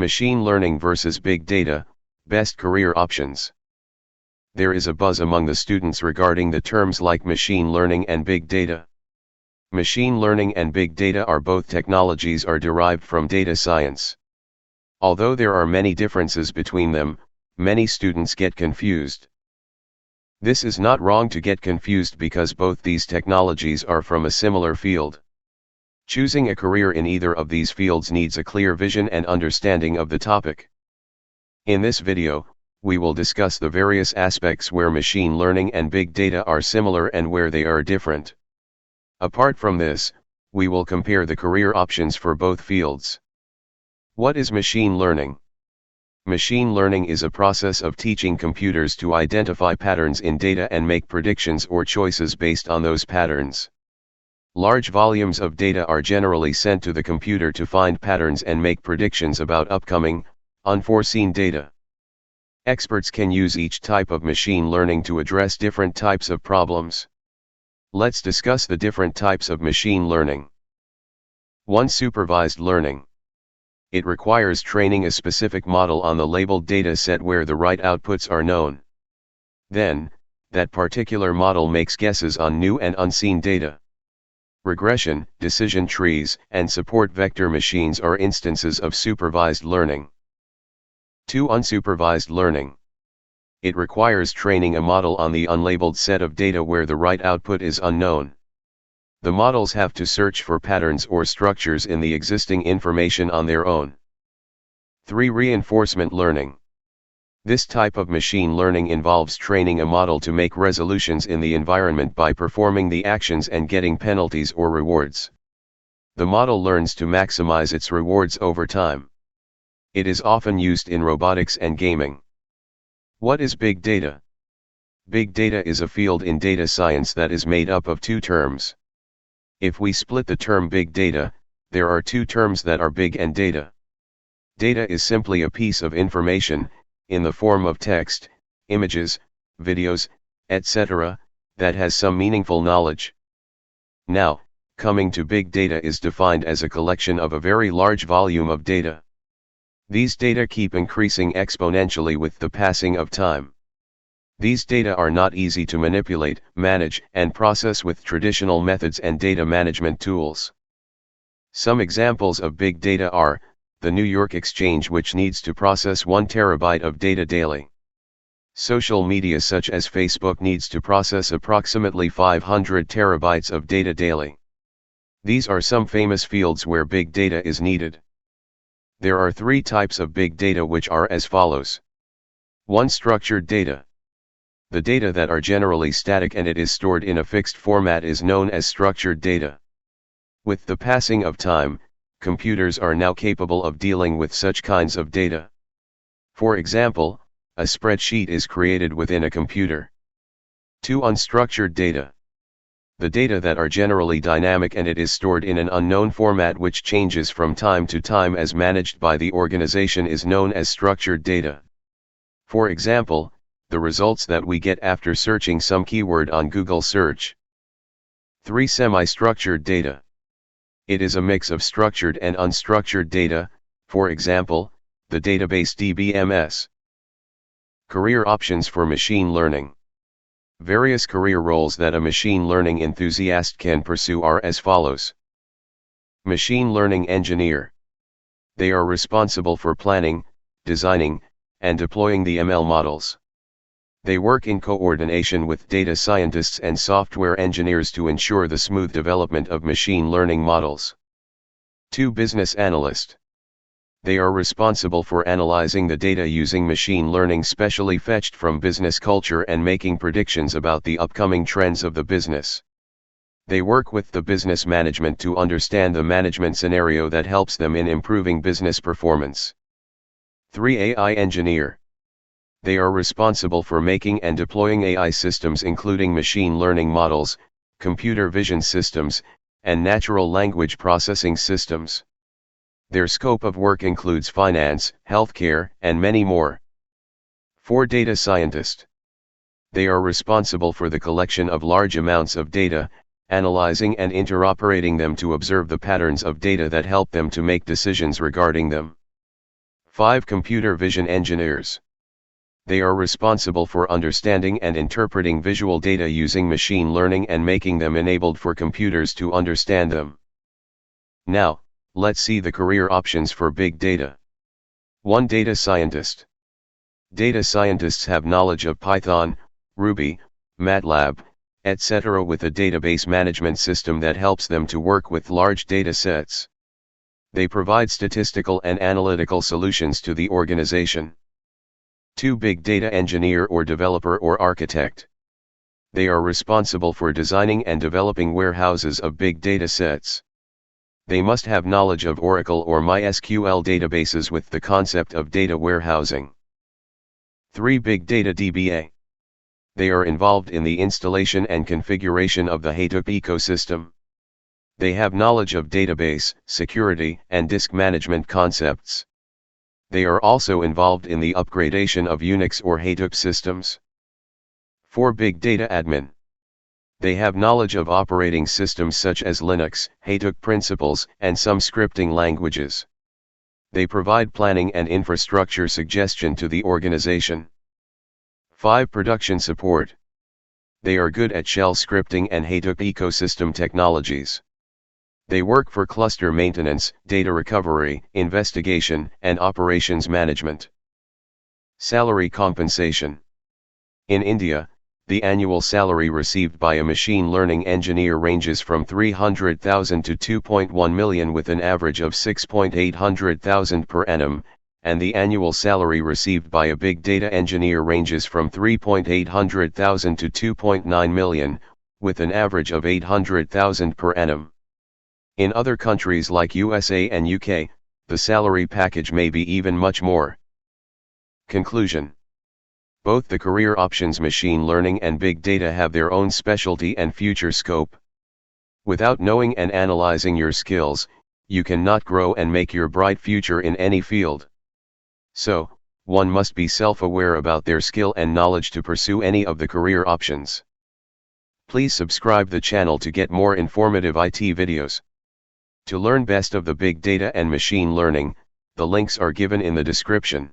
Machine learning versus big data, best career options. There is a buzz among the students regarding the terms like machine learning and big data. Machine learning and big data are both technologies are derived from data science. Although there are many differences between them, many students get confused. This is not wrong to get confused because both these technologies are from a similar field. Choosing a career in either of these fields needs a clear vision and understanding of the topic. In this video, we will discuss the various aspects where machine learning and big data are similar and where they are different. Apart from this, we will compare the career options for both fields. What is machine learning? Machine learning is a process of teaching computers to identify patterns in data and make predictions or choices based on those patterns. Large volumes of data are generally sent to the computer to find patterns and make predictions about upcoming, unforeseen data. Experts can use each type of machine learning to address different types of problems. Let's discuss the different types of machine learning. Unsupervised learning. It requires training a specific model on the labeled data set where the right outputs are known. Then, that particular model makes guesses on new and unseen data. Regression, decision trees, and support vector machines are instances of supervised learning. 2. Unsupervised learning. It requires training a model on the unlabeled set of data where the right output is unknown. The models have to search for patterns or structures in the existing information on their own. 3. Reinforcement learning. This type of machine learning involves training a model to make resolutions in the environment by performing the actions and getting penalties or rewards. The model learns to maximize its rewards over time. It is often used in robotics and gaming. What is big data? Big data is a field in data science that is made up of two terms. If we split the term big data, there are two terms that are big and data. Data is simply a piece of information, in the form of text, images, videos, etc., that has some meaningful knowledge. Now, coming to big data is defined as a collection of a very large volume of data. These data keep increasing exponentially with the passing of time. These data are not easy to manipulate, manage, and process with traditional methods and data management tools. Some examples of big data are, the New York Exchange, which needs to process 1 terabyte of data daily. Social media such as Facebook needs to process approximately 500 terabytes of data daily. These are some famous fields where big data is needed. There are 3 types of big data which are as follows. 1. Structured data. The data that are generally static and it is stored in a fixed format is known as structured data. With the passing of time, computers are now capable of dealing with such kinds of data. For example, a spreadsheet is created within a computer. 2. Unstructured data. The data that are generally dynamic and it is stored in an unknown format which changes from time to time as managed by the organization is known as structured data. For example, the results that we get after searching some keyword on Google search. 3. Semi-structured data. It is a mix of structured and unstructured data, for example, the database DBMS. Career options for machine learning. Various career roles that a machine learning enthusiast can pursue are as follows. Machine learning engineer. They are responsible for planning, designing, and deploying the ML models. They work in coordination with data scientists and software engineers to ensure the smooth development of machine learning models. 2. Business analyst. They are responsible for analyzing the data using machine learning specially fetched from business culture and making predictions about the upcoming trends of the business. They work with the business management to understand the management scenario that helps them in improving business performance. 3. AI engineer. They are responsible for making and deploying AI systems including machine learning models, computer vision systems, and natural language processing systems. Their scope of work includes finance, healthcare, and many more. 4. Data scientist. They are responsible for the collection of large amounts of data, analyzing and interoperating them to observe the patterns of data that help them to make decisions regarding them. 5. Computer vision engineers. They are responsible for understanding and interpreting visual data using machine learning and making them enabled for computers to understand them. Now, let's see the career options for big data. 1. Data scientist. Data scientists have knowledge of Python, Ruby, MATLAB, etc. with a database management system that helps them to work with large data sets. They provide statistical and analytical solutions to the organization. 2. Big data engineer or developer or architect. They are responsible for designing and developing warehouses of big data sets. They must have knowledge of Oracle or MySQL databases with the concept of data warehousing. 3. Big data DBA. They are involved in the installation and configuration of the Hadoop ecosystem. They have knowledge of database, security, and disk management concepts. They are also involved in the upgradation of Unix or Hadoop systems. 4. Big data admin. They have knowledge of operating systems such as Linux, Hadoop principles, and some scripting languages. They provide planning and infrastructure suggestion to the organization. 5. Production support. They are good at shell scripting and Hadoop ecosystem technologies. They work for cluster maintenance, data recovery, investigation, and operations management. Salary compensation. In India, the annual salary received by a machine learning engineer ranges from 300,000 to 2.1 million with an average of 6,800,000 per annum, and the annual salary received by a big data engineer ranges from 3,800,000 to 2.9 million, with an average of 800,000 per annum. In other countries like USA and UK, the salary package may be even much more. Conclusion. Both the career options machine learning and big data have their own specialty and future scope. Without knowing and analyzing your skills, you cannot grow and make your bright future in any field. So, one must be self-aware about their skill and knowledge to pursue any of the career options. Please subscribe the channel to get more informative IT videos. To learn best of the big data and machine learning, the links are given in the description.